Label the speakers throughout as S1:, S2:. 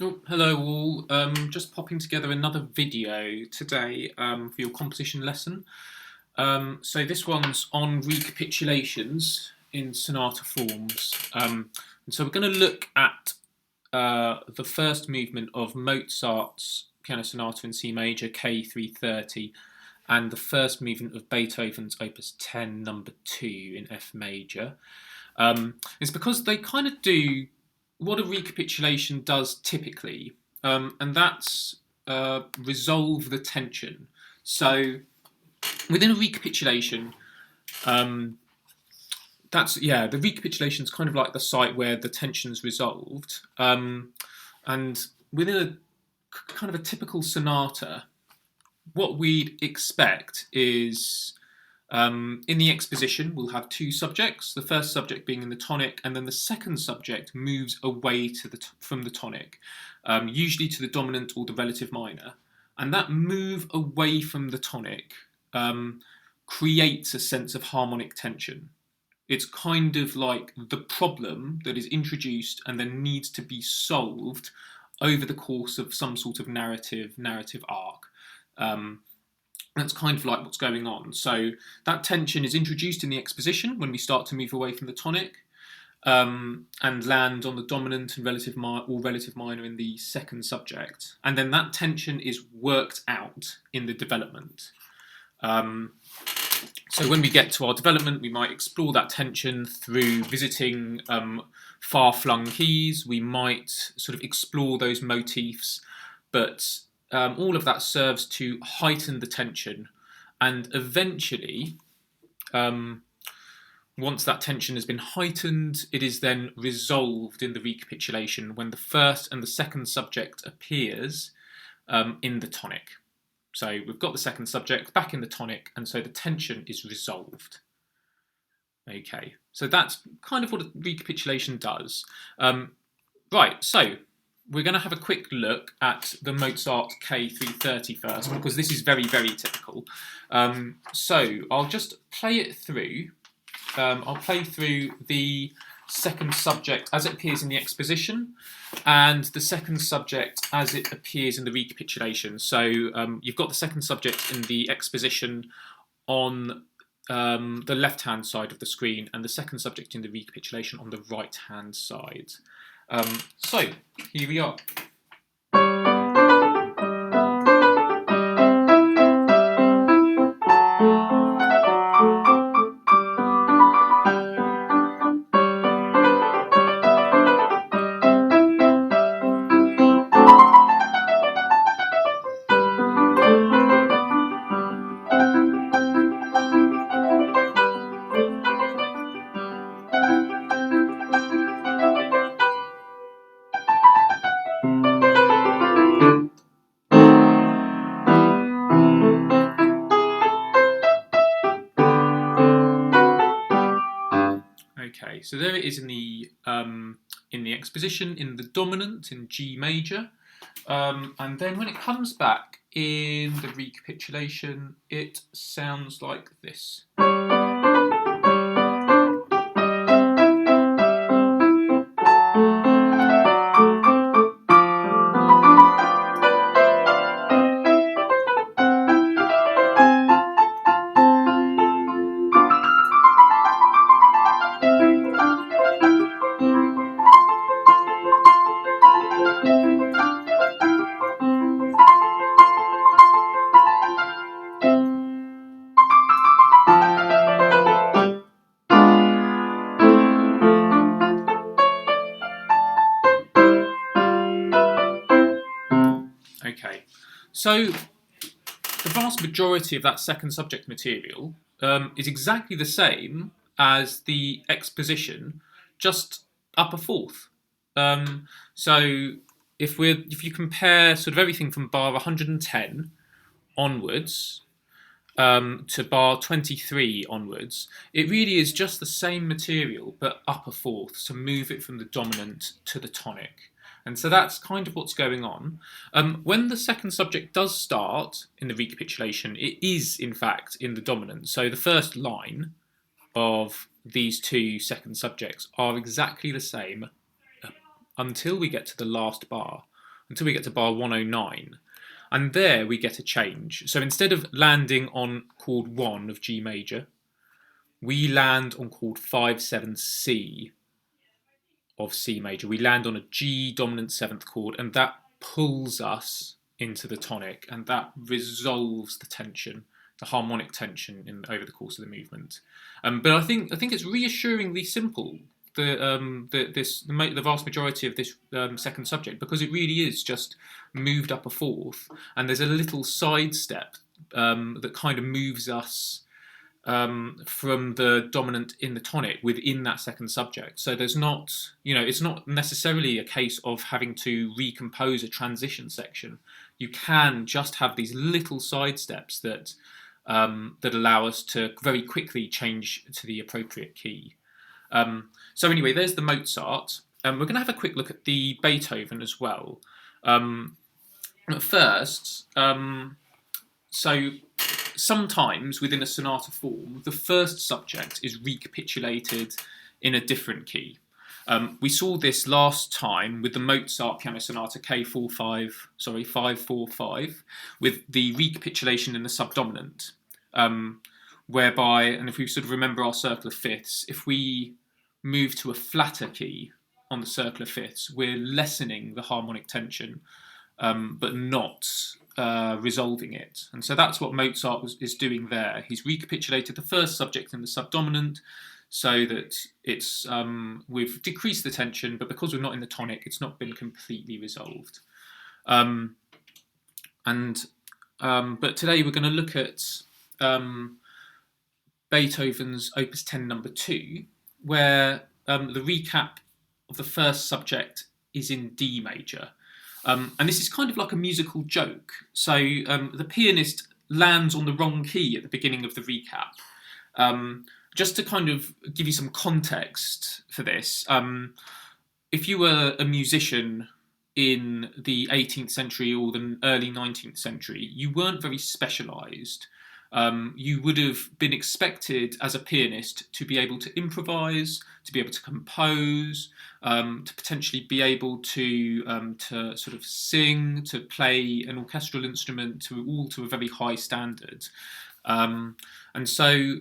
S1: Oh, hello all. Just popping together another video today for your composition lesson. So this one's on recapitulations in sonata forms. And so we're going to look at the first movement of Mozart's Piano Sonata in C major, K330, and the first movement of Beethoven's Opus 10, number 2 in F major. It's because they kind of do what a recapitulation does typically, and that's resolve the tension. So within a recapitulation, um, the recapitulation is kind of like the site where the tension's resolved, and within a kind of a typical sonata, what we'd expect is in the exposition, we'll have two subjects, the first subject being in the tonic, and then the second subject moves away from the tonic, usually to the dominant or the relative minor. And that move away from the tonic creates a sense of harmonic tension. It's kind of like the problem that is introduced and then needs to be solved over the course of some sort of narrative arc. That's kind of like what's going on. So that tension is introduced in the exposition when we start to move away from the tonic and land on the dominant and relative minor in the second subject. And then that tension is worked out in the development. So when we get to our development, we might explore that tension through visiting far-flung keys. We might sort of explore those motifs, but all of that serves to heighten the tension, and eventually, once that tension has been heightened, it is then resolved in the recapitulation when the first and the second subject appears in the tonic. So we've got the second subject back in the tonic, and so the tension is resolved. Okay, so that's kind of what a recapitulation does. Right, so we're going to have a quick look at the Mozart K330 first, because this is very, very typical. So I'll just play it through. I'll play through the second subject as it appears in the exposition, and the second subject as it appears in the recapitulation. So you've got the second subject in the exposition on the left-hand side of the screen, and the second subject in the recapitulation on the right-hand side. So here we are. Okay, so there it is in the exposition in the dominant in G major, and then when it comes back in the recapitulation, it sounds like this. Okay, so the vast majority of that second subject material is exactly the same as the exposition, just up a fourth. So if you compare sort of everything from bar 110 onwards to bar 23 onwards, it really is just the same material but up a fourth to move it from the dominant to the tonic. And so that's kind of what's going on. When the second subject does start in the recapitulation, it is in fact in the dominant. So the first line of these two second subjects are exactly the same until we get to the last bar. until we get to bar 109. And there we get a change. So instead of landing on chord 1 of G major, we land on chord 5-7-C of C major. We land on a G dominant 7th chord, and that pulls us into the tonic, and that resolves the tension, the harmonic tension over the course of the movement. But I think it's reassuringly simple, the vast majority of this second subject, because it really is just moved up a fourth, and there's a little sidestep that kind of moves us from the dominant in the tonic within that second subject. So there's not, it's not necessarily a case of having to recompose a transition section. You can just have these little side steps that allow us to very quickly change to the appropriate key. So anyway, there's the Mozart. We're going to have a quick look at the Beethoven as well. First, so sometimes within a sonata form, the first subject is recapitulated in a different key. We saw this last time with the Mozart Piano Sonata K545, with the recapitulation in the subdominant, whereby, and if we sort of remember our circle of fifths, if we move to a flatter key on the circle of fifths, we're lessening the harmonic tension, but not resolving it. And so that's what Mozart is doing there. He's recapitulated the first subject in the subdominant so that it's we've decreased the tension, but because we're not in the tonic, it's not been completely resolved. But today we're going to look at Beethoven's Opus 10 number 2, where the recap of the first subject is in D major. And this is kind of like a musical joke. So the pianist lands on the wrong key at the beginning of the recap. Just to kind of give you some context for this, if you were a musician in the 18th century or the early 19th century, you weren't very specialised. You would have been expected as a pianist to be able to improvise, to be able to compose, to potentially be able to sort of sing, to play an orchestral instrument, all to a very high standard. And so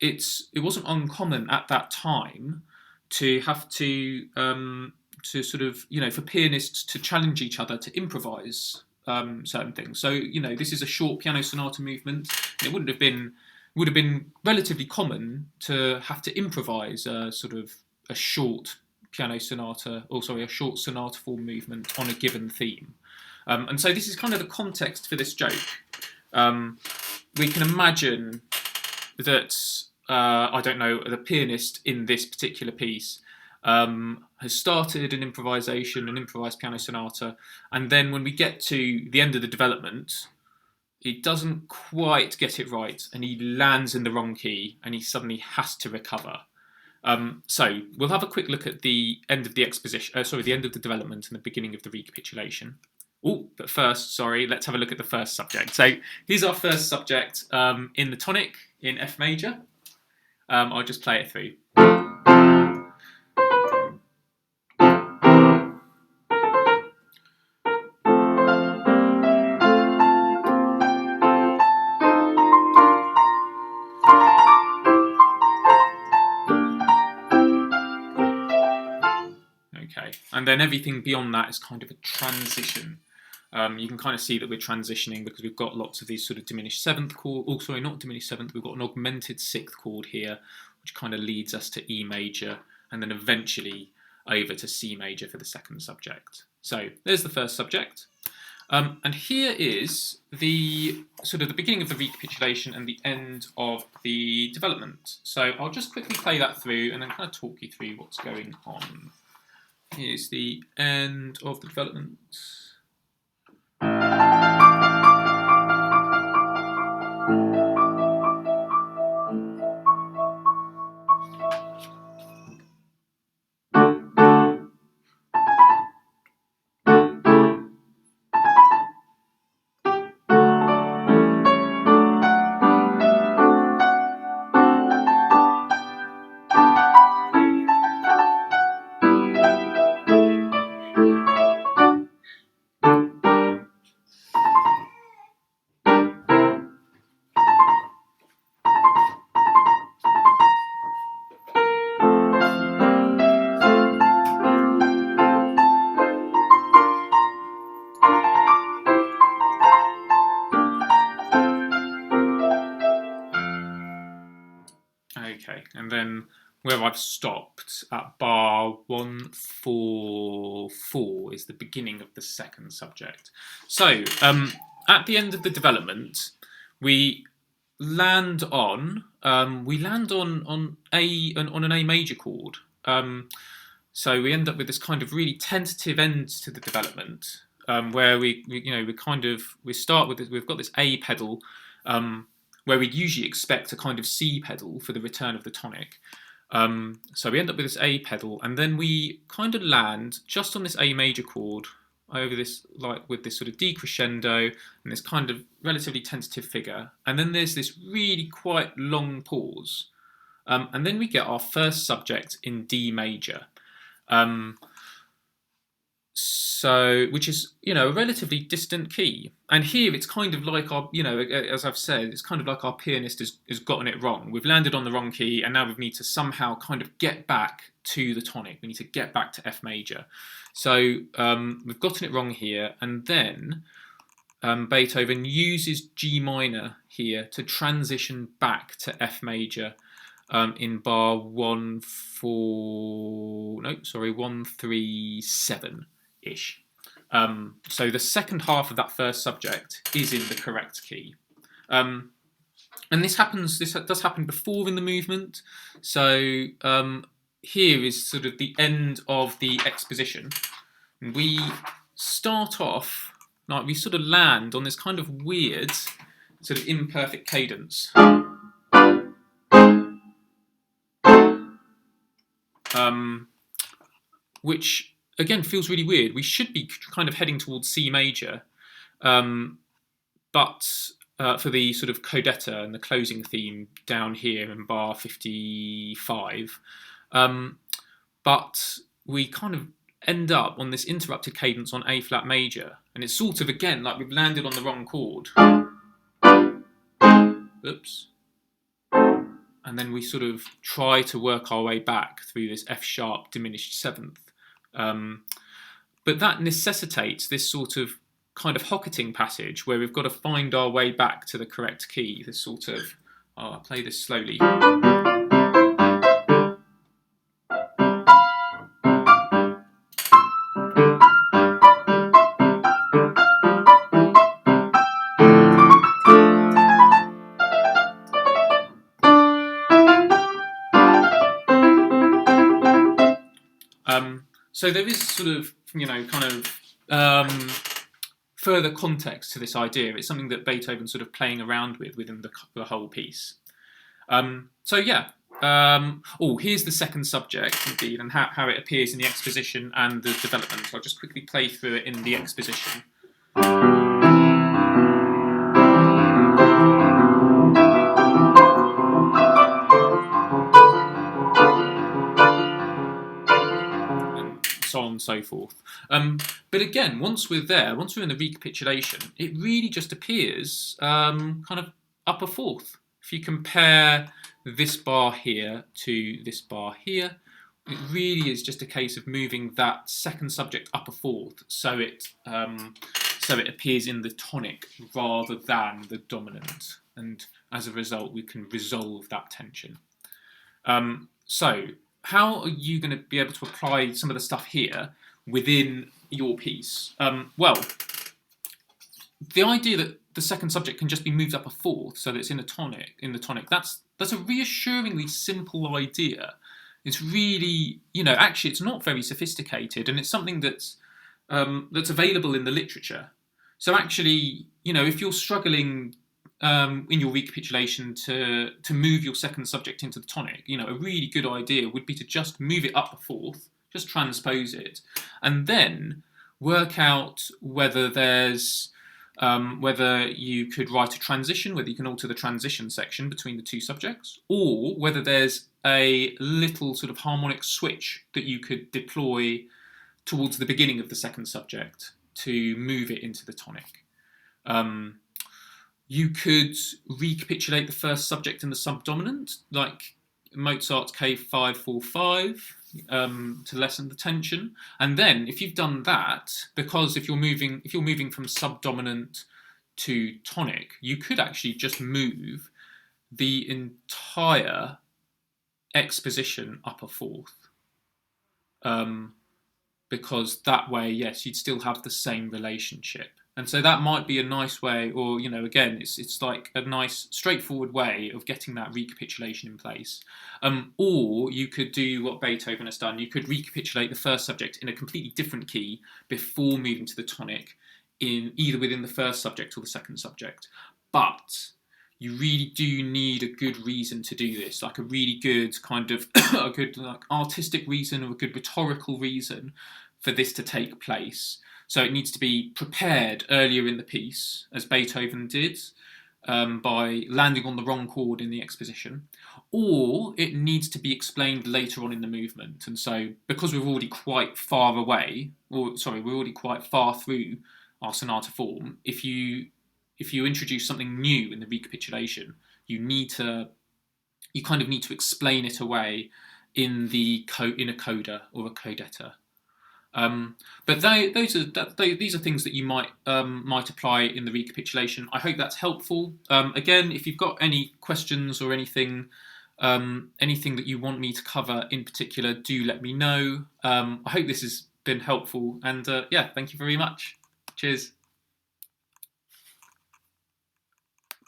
S1: it wasn't uncommon at that time to have to sort of, for pianists to challenge each other to improvise certain things. So, this is a short piano sonata movement. And it would have been relatively common to have to improvise a short piano sonata, a short sonata form movement on a given theme. And so this is kind of the context for this joke. We can imagine that, the pianist in this particular piece has started an improvised piano sonata, and then when we get to the end of the development, he doesn't quite get it right, and he lands in the wrong key, and he suddenly has to recover. So we'll have a quick look at the end of the exposition, the end of the development and the beginning of the recapitulation. But first, let's have a look at the first subject. So here's our first subject in the tonic in F major. I'll just play it through. Okay, and then everything beyond that is kind of a transition. You can kind of see that we're transitioning because we've got lots of these sort of diminished seventh chord. Not diminished seventh. We've got an augmented sixth chord here, which kind of leads us to E major, and then eventually over to C major for the second subject. So there's the first subject. And here is the beginning of the recapitulation and the end of the development. So I'll just quickly play that through and then kind of talk you through what's going on. Here's the end of the development. I've stopped at bar 144 is the beginning of the second subject. So at the end of the development, we land on an A major chord. So we end up with this kind of really tentative end to the development, where we start with this, we've got this A pedal, where we'd usually expect a kind of C pedal for the return of the tonic. So we end up with this A pedal, and then we kind of land just on this A major chord over this, like with this sort of decrescendo and this kind of relatively tentative figure. And then there's this really quite long pause. And then we get our first subject in D major. So, which is, a relatively distant key. And here it's kind of like our, as I've said, it's kind of like our pianist has gotten it wrong. We've landed on the wrong key, and now we need to somehow kind of get back to the tonic. We need to get back to F major. So we've gotten it wrong here, and then Beethoven uses G minor here to transition back to F major in bar 137-ish. So the second half of that first subject is in the correct key. And this does happen before in the movement. So here is sort of the end of the exposition. We start off, like we sort of land on this kind of weird, sort of imperfect cadence. Which again feels really weird. We should be kind of heading towards C major, but for the sort of codetta and the closing theme down here in bar 55, but we kind of end up on this interrupted cadence on A flat major, and it's sort of again like we've landed on the wrong chord. Oops. And then we sort of try to work our way back through this F sharp diminished seventh. But that necessitates this sort of kind of Hocketing passage where we've got to find our way back to the correct key. This sort of, I'll play this slowly. So there is sort of, further context to this idea. It's something that Beethoven's sort of playing around with within the whole piece. So yeah. Here's the second subject, indeed, and how it appears in the exposition and the development. So I'll just quickly play through it in the exposition. So on and so forth. But again, once we're there, once we're in the recapitulation, it really just appears kind of upper fourth. If you compare this bar here to this bar here, it really is just a case of moving that second subject upper fourth, so it appears in the tonic rather than the dominant, and as a result, we can resolve that tension. So how are you going to be able to apply some of the stuff here within your piece? Well, the idea that the second subject can just be moved up a fourth so that it's in the tonic, that's a reassuringly simple idea. It's really, actually it's not very sophisticated, and it's something that's available in the literature. So actually, if you're struggling in your recapitulation to move your second subject into the tonic, a really good idea would be to just move it up a fourth, just transpose it, and then work out whether you could write a transition, whether you can alter the transition section between the two subjects, or whether there's a little sort of harmonic switch that you could deploy towards the beginning of the second subject to move it into the tonic. You could recapitulate the first subject in the subdominant, like Mozart's K545, to lessen the tension. And then, if you've done that, because if you're moving from subdominant to tonic, you could actually just move the entire exposition upper fourth. Because that way, yes, you'd still have the same relationship. And so that might be a nice way, or, again, it's like a nice, straightforward way of getting that recapitulation in place. Or you could do what Beethoven has done. You could recapitulate the first subject in a completely different key before moving to the tonic, in either within the first subject or the second subject. But you really do need a good reason to do this, like a really good kind of a good artistic reason or a good rhetorical reason for this to take place. So it needs to be prepared earlier in the piece, as Beethoven did, by landing on the wrong chord in the exposition, or it needs to be explained later on in the movement. And so, because we're already quite far away, we're already quite far through our sonata form, if you introduce something new in the recapitulation, you kind of need to explain it away in a coda or a codetta. But these are things that you might apply in the recapitulation. I hope that's helpful. Again, if you've got any questions or anything that you want me to cover in particular, do let me know. I hope this has been helpful, and thank you very much. Cheers.